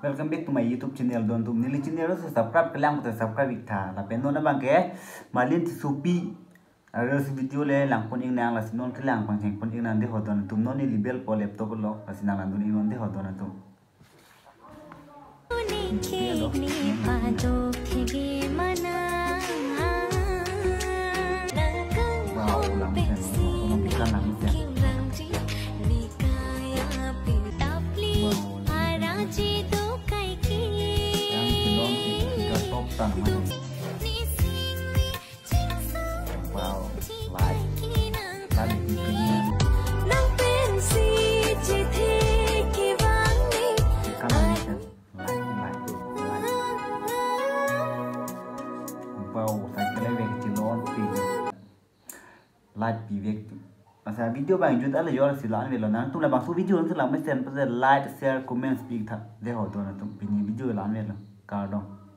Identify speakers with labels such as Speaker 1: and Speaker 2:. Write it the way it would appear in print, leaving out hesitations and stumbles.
Speaker 1: Welcome back to my YouTube channel. Don tum nili channel se subscribe kelang ko subscribe ikha la pen don bang ke malin ti supi aras video le lang pon ing nang la sinon kelang pang heng pon ing nan de hodon tum non ni libel po laptop lo asinang nan dun ing de hodon tum wow lang pen kan lang pen wow, like, tadi bikinnya, wow, saya kira vek cilon pi, like pi vek, masa video bang jual ada jual silan velonan, tu lah bang su video nanti lah mesti like, share, comment, speak tha, deh hoto na tu, pini video lan velo, kardong.